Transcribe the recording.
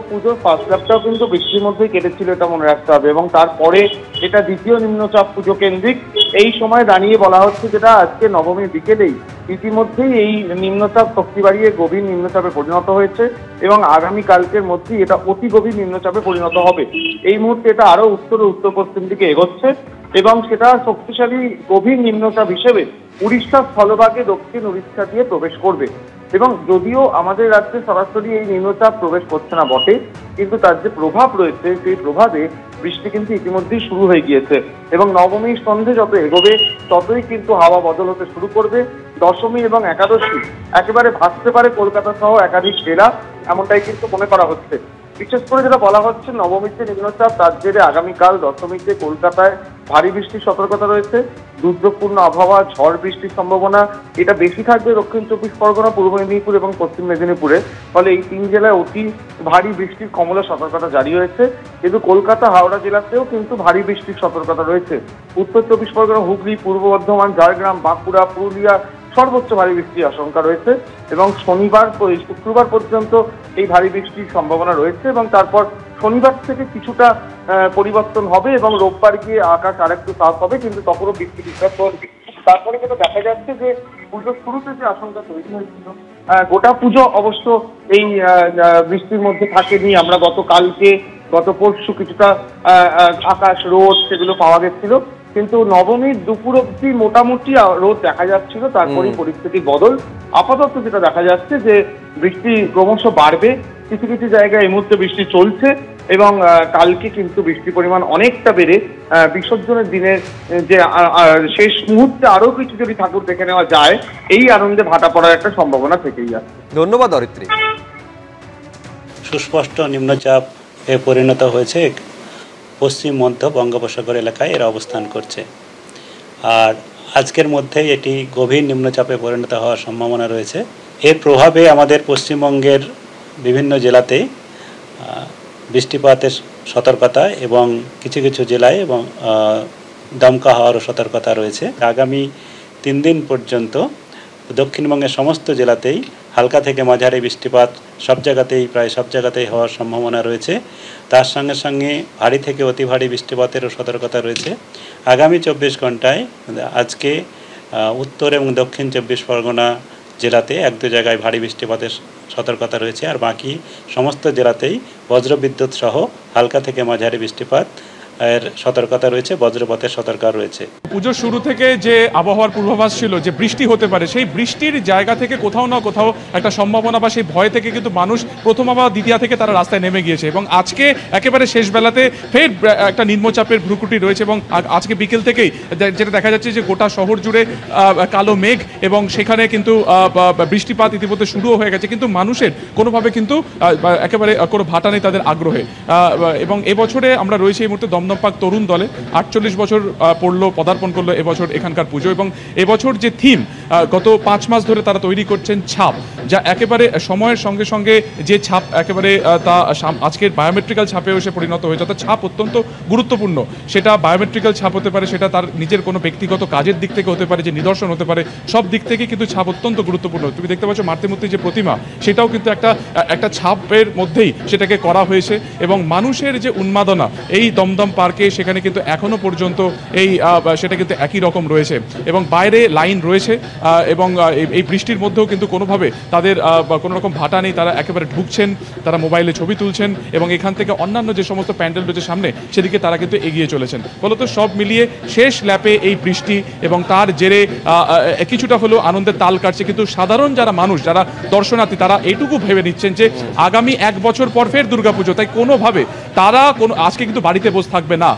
পুজোর ফার্স্ট ল্যাপটাও কিন্তু বৃষ্টির মধ্যেই কেটেছিল, এটা মনে রাখতে হবে। এবং তারপরে এটা দ্বিতীয় নিম্নচাপ পুজো কেন্দ্রিক। এই সময় দাঁড়িয়ে বলা হচ্ছে যেটা আজকে নবমীর বিকেলেই ইতিমধ্যেই এই নিম্নচাপ শক্তি বাড়িয়ে গভীর নিম্নচাপে পরিণত হয়েছে এবং আগামী কালকের মধ্যেই এটা অতি গভীর নিম্নচাপে পরিণত হবে। এই মুহূর্তে এটা আরো উত্তর ও উত্তর পশ্চিম দিকে এগোচ্ছে এবং সেটা শক্তিশালী গভীর নিম্নচাপ হিসেবে উড়িষ্যার স্থলভাগে দক্ষিণ উড়িষ্যা দিয়ে প্রবেশ করবে। এবং যদিও আমাদের রাজ্যে সরাসরি এই নিম্নচাপ প্রবেশ করছে না বটে, কিন্তু তার যে প্রভাব রয়েছে সেই প্রভাবে বৃষ্টি কিন্তু ইতিমধ্যেই শুরু হয়ে গিয়েছে এবং নবমীর সন্ধে যত এগোবে ততই কিন্তু হাওয়া বদল হতে শুরু করবে। দশমী এবং একাদশী একেবারে ভাসতে পারে কলকাতা সহ একাধিক জেলা, এমনটাই কিন্তু মনে করা হচ্ছে। বিশেষ করে যেটা বলা হচ্ছে, নবমীতে নিম্নচাপ তার জেরে আগামীকাল দশমীতে কলকাতায় ভারী বৃষ্টির সতর্কতা রয়েছে। দুর্যোগপূর্ণ আবহাওয়া, ঝড় বৃষ্টির সম্ভাবনা এটা বেশি থাকবে দক্ষিণ চব্বিশ পরগনা, পূর্ব মেদিনীপুর এবং পশ্চিম মেদিনীপুরে। ফলে এই তিন জেলায় অতি ভারী বৃষ্টির কমলা সতর্কতা জারি হয়েছে। কিন্তু কলকাতা, হাওড়া জেলাতেও কিন্তু ভারী বৃষ্টির সতর্কতা রয়েছে। উত্তর চব্বিশ পরগনা, হুগলি, পূর্ব বর্ধমান, ঝাড়গ্রাম, বাঁকুড়া, পুরুলিয়া সর্বোচ্চ ভারী বৃষ্টির আশঙ্কা রয়েছে এবং শুক্রবার পর্যন্ত এই ভারী বৃষ্টির সম্ভাবনা রয়েছে এবং তারপর শনিবার থেকে কিছুটা পরিবর্তন হবে এবং রোববার গিয়ে আকাশ আরেকটু সাফ হবে, কিন্তু তখনও বৃষ্টি বিস্তার চলবে। তারপরে যেটা দেখা যাচ্ছে যে পুজোর শুরুতে যে আশঙ্কা তৈরি হয়েছিল, গোটা পুজো অবশ্য এই বৃষ্টির মধ্যে থাকেনি। আমরা গত পরশু কিছুটা আকাশ রোদ সেগুলো পাওয়া গেছিল, কিন্তু নবমীর দুপুর অব্দি মোটামুটি রোদ দেখা যাচ্ছিল, তারপরেই পরিস্থিতি বদল। আপাতত যেটা দেখা যাচ্ছে যে বৃষ্টি ক্রমশ বাড়বে, কিছু কিছু জায়গায় এই মুহূর্তে বৃষ্টি চলছে এবং কালকে কিন্তু বৃষ্টির পরিমাণ অনেকটা বেড়ে বিসর্জনের দিনের যে শেষ মুহূর্তে আরো কিছু যদি ঠাকুর দেখে নেওয়া যায়, এই আনন্দে ভাটা পড়ার একটা সম্ভাবনা থেকেই আছে। ধন্যবাদ অরিত্রী। সুস্পষ্ট নিম্নচাপে পরিণত হয়েছে, পশ্চিম মধ্য বঙ্গোপসাগর এলাকায় এর অবস্থান করছে। আর আজকের মধ্যেই এটি গভীর নিম্নচাপে পরিণত হওয়ার সম্ভাবনা রয়েছে। এর প্রভাবে আমাদের পশ্চিমবঙ্গের বিভিন্ন জেলাতেই বৃষ্টিপাতের সতর্কতা এবং কিছু কিছু জেলায় এবং দমকা হওয়ারও সতর্কতা রয়েছে। আগামী 3 দিন পর্যন্ত দক্ষিণবঙ্গের সমস্ত জেলাতেই হালকা থেকে মাঝারি বৃষ্টিপাত প্রায় সব জায়গাতেই হওয়ার সম্ভাবনা রয়েছে। তার সঙ্গে সঙ্গে ভারী থেকে অতি ভারী বৃষ্টিপাতেরও সতর্কতা রয়েছে। আগামী 24 ঘন্টায় আজকে উত্তর এবং দক্ষিণ 24 পরগনা জেলাতে 1-2 জায়গায় ভারী বৃষ্টিপাতের সতর্কতা রয়েছে, আর বাকি সমস্ত জেলাতেই বজ্রবিদ্যুৎ সহ হালকা থেকে মাঝারি বৃষ্টিপাত এর সতর্কতা রয়েছে, বজ্রপাতের সতর্কতা রয়েছে। পুজোর শুরু থেকে যে আবহাওয়ার পূর্বাভাস ছিল যে বৃষ্টি হতে পারে, সেই বৃষ্টির জায়গা থেকে কোথাও না কোথাও একটা সম্ভাবনা বা সেই ভয় থেকে কিন্তু মানুষ প্রথমা বা দ্বিতীয়া থেকে তারা রাস্তায় নেমে গিয়েছে এবং আজকে একেবারে শেষ বেলাতে ফের একটা নিম্নচাপের ভ্রুকুটি রয়েছে এবং আজকে বিকেল থেকেই যেটা দেখা যাচ্ছে যে গোটা শহর জুড়ে কালো মেঘ এবং সেখানে কিন্তু বৃষ্টিপাত ইতিমধ্যে শুরুও হয়ে গেছে, কিন্তু মানুষের কোনোভাবে কিন্তু একেবারে কোনো ভাটা নেই তাদের আগ্রহে। এবং এবছরে আমরা রয়েছি এই মুহূর্তে দমদমপাক তরুণ দলে 48 বছর পদার্পণ করলো এবছর এখানকার পুজো এবং এবছর যে থিম গত 5 মাস ধরে তারা তৈরি করছেন ছাপ, যা একেবারে সময়ের সঙ্গে সঙ্গে যে ছাপ একেবারে তা আজকের বায়োমেট্রিক্যাল ছাপে এসে পরিণত হয়েছে। অর্থাৎ ছাপ অত্যন্ত গুরুত্বপূর্ণ, সেটা বায়োমেট্রিক্যাল ছাপ হতে পারে, সেটা তার নিজের কোনো ব্যক্তিগত কাজের দিক থেকে হতে পারে, যে নিদর্শন হতে পারে, সব দিক থেকে কিন্তু ছাপ অত্যন্ত গুরুত্বপূর্ণ। তুমি দেখতে পাচ্ছ মাতৃমূর্তি যে প্রতিমা, সেটাও কিন্তু একটা ছাপের মধ্যেই সেটাকে করা হয়েছে এবং মানুষের যে উন্মাদনা এই দমদম পার্কে, সেখানে কিন্তু এখনো পর্যন্ত সেটা কিন্তু একই রকম রয়েছে এবং বাইরে লাইন রয়েছে এবং এই বৃষ্টির মধ্যেও কিন্তু কোনোভাবে তাদের কোনো রকম ভাটা নেই, তারা একেবারে ঢুকছেন, তারা মোবাইলে ছবি তুলছেন এবং এখান থেকে অন্যান্য যে সমস্ত প্যান্ডেল রয়েছে সামনে সেদিকে তারা কিন্তু এগিয়ে চলেছেন। ফলত সব মিলিয়ে শেষ ল্যাপে এই বৃষ্টি এবং তার জেরে কিছুটা হলেও আনন্দের তাল কাটছে, কিন্তু সাধারণ যারা মানুষ, যারা দর্শনার্থী, তারা এইটুকু ভেবে নিচ্ছেন যে আগামী 1 বছর পর ফের দুর্গাপুজো, তাই কোনোভাবে তারা আজকে কিন্তু বাড়িতে বসে থাকবে না।